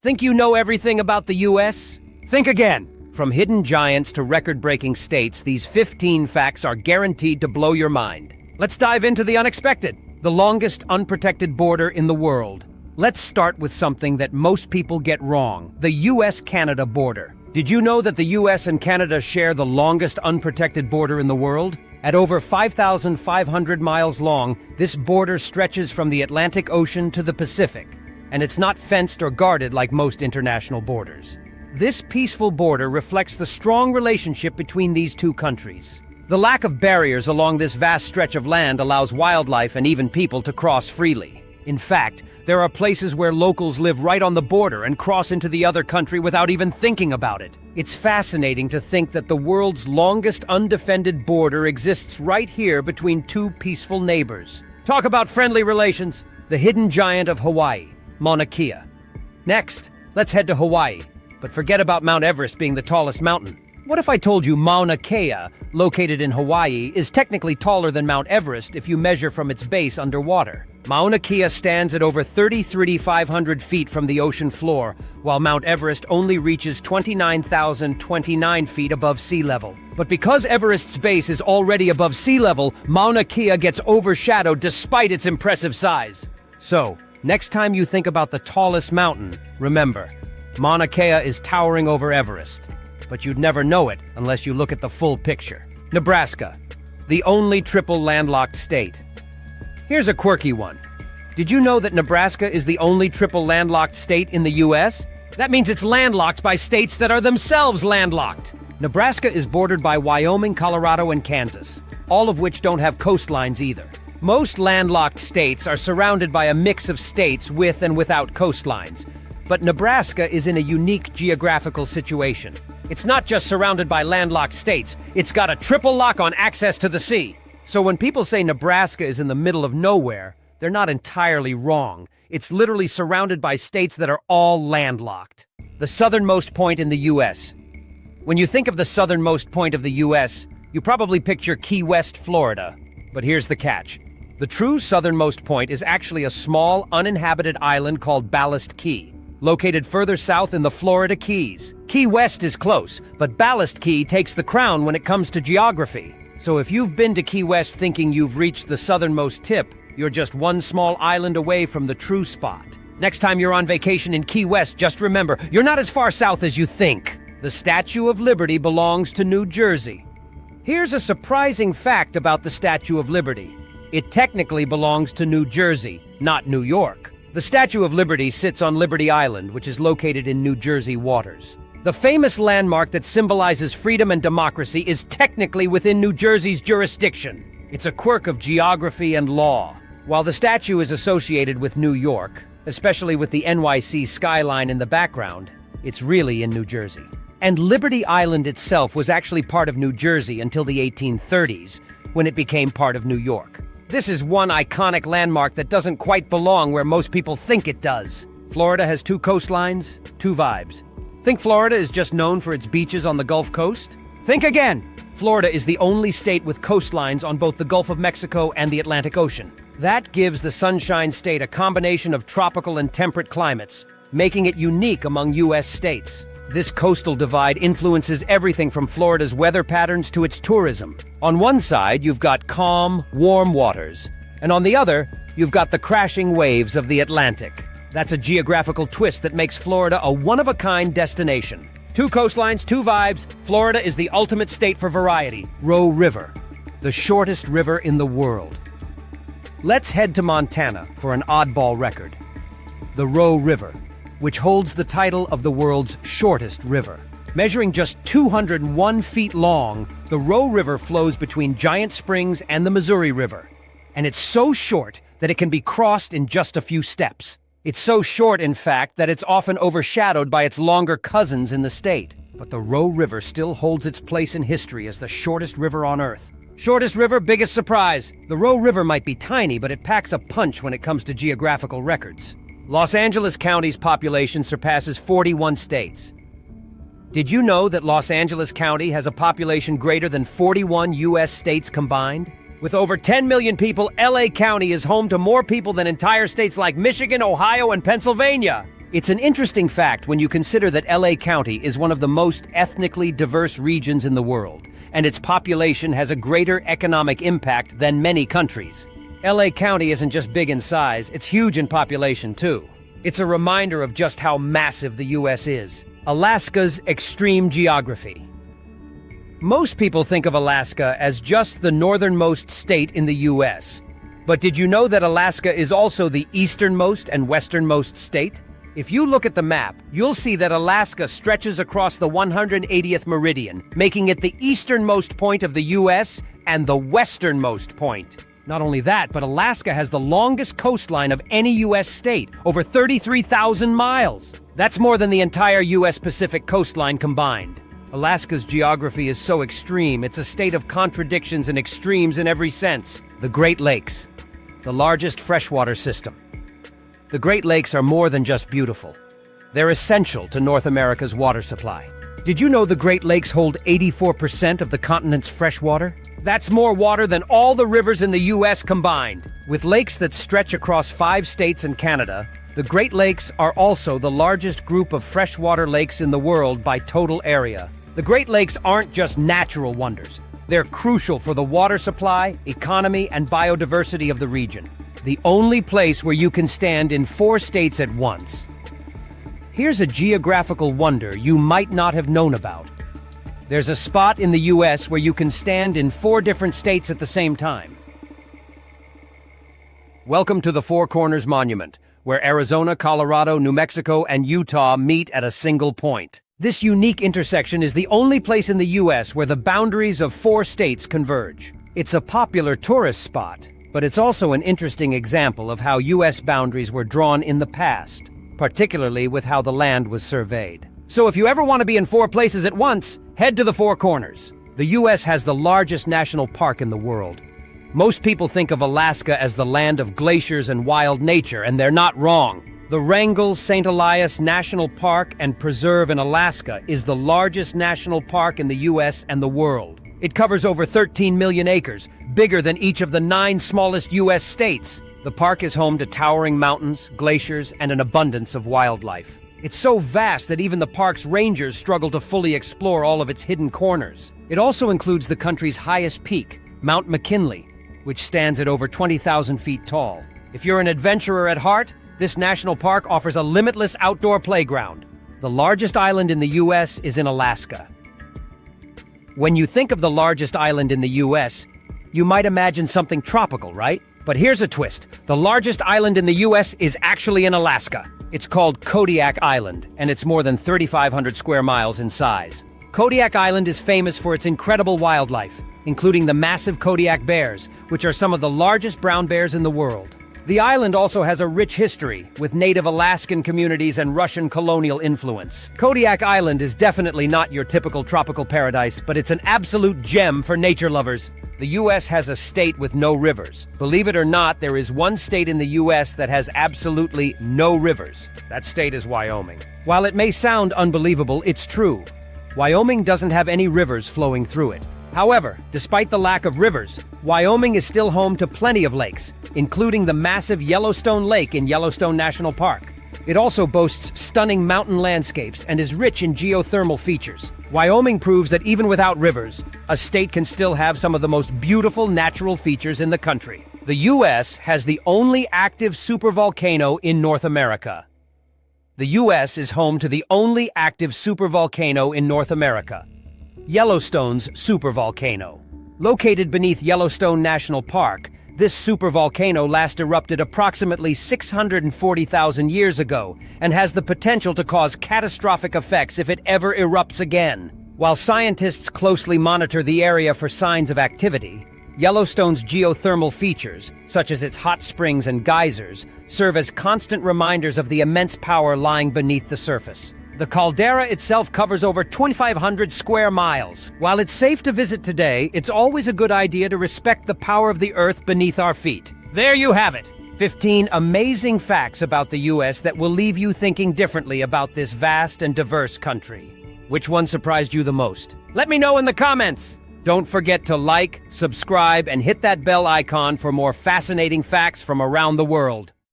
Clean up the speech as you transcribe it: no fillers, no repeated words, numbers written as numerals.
Think you know everything about the U.S.? Think again. From hidden giants to record-breaking states, these 15 facts are guaranteed to blow your mind. Let's dive into the unexpected. The longest unprotected border in the world. Let's start with something that most people get wrong. The U.S.-Canada border. Did you know that the U.S. and Canada share the longest unprotected border in the world? At over 5,500 miles long, this border stretches from the Atlantic Ocean to the Pacific. And it's not fenced or guarded like most international borders. This peaceful border reflects the strong relationship between these two countries. The lack of barriers along this vast stretch of land allows wildlife and even people to cross freely. In fact, there are places where locals live right on the border and cross into the other country without even thinking about it. It's fascinating to think that the world's longest undefended border exists right here between two peaceful neighbors. Talk about friendly relations. The hidden giant of Hawaii, Mauna Kea. Next, let's head to Hawaii. But forget about Mount Everest being the tallest mountain. What if I told you Mauna Kea, located in Hawaii, is technically taller than Mount Everest if you measure from its base underwater? Mauna Kea stands at over 33,500 feet from the ocean floor, while Mount Everest only reaches 29,029 feet above sea level. But because Everest's base is already above sea level, Mauna Kea gets overshadowed despite its impressive size. So, next time you think about the tallest mountain, remember, Mauna Kea is towering over Everest. But you'd never know it unless you look at the full picture. Nebraska, the only triple landlocked state. Here's a quirky one. Did you know that Nebraska is the only triple landlocked state in the U.S.? That means it's landlocked by states that are themselves landlocked. Nebraska is bordered by Wyoming, Colorado, and Kansas, all of which don't have coastlines either. Most landlocked states are surrounded by a mix of states with and without coastlines. But Nebraska is in a unique geographical situation. It's not just surrounded by landlocked states, it's got a triple lock on access to the sea. So when people say Nebraska is in the middle of nowhere, they're not entirely wrong. It's literally surrounded by states that are all landlocked. The southernmost point in the U.S. When you think of the southernmost point of the U.S., you probably picture Key West, Florida. But here's the catch. The true southernmost point is actually a small, uninhabited island called Ballast Key, located further south in the Florida Keys. Key West is close, but Ballast Key takes the crown when it comes to geography. So if you've been to Key West thinking you've reached the southernmost tip, you're just one small island away from the true spot. Next time you're on vacation in Key West, just remember, you're not as far south as you think. The Statue of Liberty belongs to New Jersey. Here's a surprising fact about the Statue of Liberty. It technically belongs to New Jersey, not New York. The Statue of Liberty sits on Liberty Island, which is located in New Jersey waters. The famous landmark that symbolizes freedom and democracy is technically within New Jersey's jurisdiction. It's a quirk of geography and law. While the statue is associated with New York, especially with the NYC skyline in the background, it's really in New Jersey. And Liberty Island itself was actually part of New Jersey until the 1830s, when it became part of New York. This is one iconic landmark that doesn't quite belong where most people think it does. Florida has two coastlines, two vibes. Think Florida is just known for its beaches on the Gulf Coast? Think again! Florida is the only state with coastlines on both the Gulf of Mexico and the Atlantic Ocean. That gives the Sunshine State a combination of tropical and temperate climates, making it unique among U.S. states. This coastal divide influences everything from Florida's weather patterns to its tourism. On one side, you've got calm, warm waters, and on the other, you've got the crashing waves of the Atlantic. That's a geographical twist that makes Florida a one-of-a-kind destination. Two coastlines, two vibes. Florida is the ultimate state for variety. Row River, the shortest river in the world. Let's head to Montana for an oddball record. The Row River, which holds the title of the world's shortest river. Measuring just 201 feet long, the Row River flows between Giant Springs and the Missouri River. And it's so short that it can be crossed in just a few steps. It's so short, in fact, that it's often overshadowed by its longer cousins in the state. But the Row River still holds its place in history as the shortest river on Earth. Shortest river, biggest surprise. The Row River might be tiny, but it packs a punch when it comes to geographical records. Los Angeles County's population surpasses 41 states. Did you know that Los Angeles County has a population greater than 41 U.S. states combined? With over 10 million people, LA County is home to more people than entire states like Michigan, Ohio, and Pennsylvania. It's an interesting fact when you consider that LA County is one of the most ethnically diverse regions in the world, and its population has a greater economic impact than many countries. LA County isn't just big in size, it's huge in population too. It's a reminder of just how massive the US is. Alaska's extreme geography. Most people think of Alaska as just the northernmost state in the US. But did you know that Alaska is also the easternmost and westernmost state? If you look at the map, you'll see that Alaska stretches across the 180th meridian, making it the easternmost point of the US and the westernmost point. Not only that, but Alaska has the longest coastline of any US state, over 33,000 miles. That's more than the entire US Pacific coastline combined. Alaska's geography is so extreme, it's a state of contradictions and extremes in every sense. The Great Lakes, the largest freshwater system. The Great Lakes are more than just beautiful. They're essential to North America's water supply. Did you know the Great Lakes hold 84% of the continent's fresh water? That's more water than all the rivers in the US combined. With lakes that stretch across 5 states and Canada, the Great Lakes are also the largest group of freshwater lakes in the world by total area. The Great Lakes aren't just natural wonders. They're crucial for the water supply, economy, and biodiversity of the region. The only place where you can stand in 4 states at once. Here's a geographical wonder you might not have known about. There's a spot in the US where you can stand in 4 different states at the same time. Welcome to the Four Corners Monument, where Arizona, Colorado, New Mexico, and Utah meet at a single point. This unique intersection is the only place in the US where the boundaries of 4 states converge. It's a popular tourist spot, but it's also an interesting example of how US boundaries were drawn in the past, particularly with how the land was surveyed. So if you ever want to be in 4 places at once, head to the Four Corners. The US has the largest national park in the world. Most people think of Alaska as the land of glaciers and wild nature, and they're not wrong. The Wrangell St. Elias National Park and Preserve in Alaska is the largest national park in the US and the world. It covers over 13 million acres, bigger than each of the 9 smallest US states. The park is home to towering mountains, glaciers, and an abundance of wildlife. It's so vast that even the park's rangers struggle to fully explore all of its hidden corners. It also includes the country's highest peak, Mount McKinley, which stands at over 20,000 feet tall. If you're an adventurer at heart, this national park offers a limitless outdoor playground. The largest island in the US is in Alaska. When you think of the largest island in the US, you might imagine something tropical, right? But here's a twist. The largest island in the US is actually in Alaska. It's called Kodiak Island, and it's more than 3,500 square miles in size. Kodiak Island is famous for its incredible wildlife, including the massive Kodiak bears, which are some of the largest brown bears in the world. The island also has a rich history, with native Alaskan communities and Russian colonial influence. Kodiak Island is definitely not your typical tropical paradise, but it's an absolute gem for nature lovers. The US has a state with no rivers. Believe it or not, there is one state in the US that has absolutely no rivers. That state is Wyoming. While it may sound unbelievable, it's true. Wyoming doesn't have any rivers flowing through it. However, despite the lack of rivers, Wyoming is still home to plenty of lakes, including the massive Yellowstone Lake in Yellowstone National Park. It also boasts stunning mountain landscapes and is rich in geothermal features. Wyoming proves that even without rivers, a state can still have some of the most beautiful natural features in the country. The US has the only active supervolcano in North America. The US is home to the only active supervolcano in North America, Yellowstone's supervolcano. Located beneath Yellowstone National Park, this supervolcano last erupted approximately 640,000 years ago and has the potential to cause catastrophic effects if it ever erupts again. While scientists closely monitor the area for signs of activity, Yellowstone's geothermal features, such as its hot springs and geysers, serve as constant reminders of the immense power lying beneath the surface. The caldera itself covers over 2,500 square miles. While it's safe to visit today, it's always a good idea to respect the power of the earth beneath our feet. There you have it! 15 amazing facts about the US that will leave you thinking differently about this vast and diverse country. Which one surprised you the most? Let me know in the comments! Don't forget to like, subscribe, and hit that bell icon for more fascinating facts from around the world.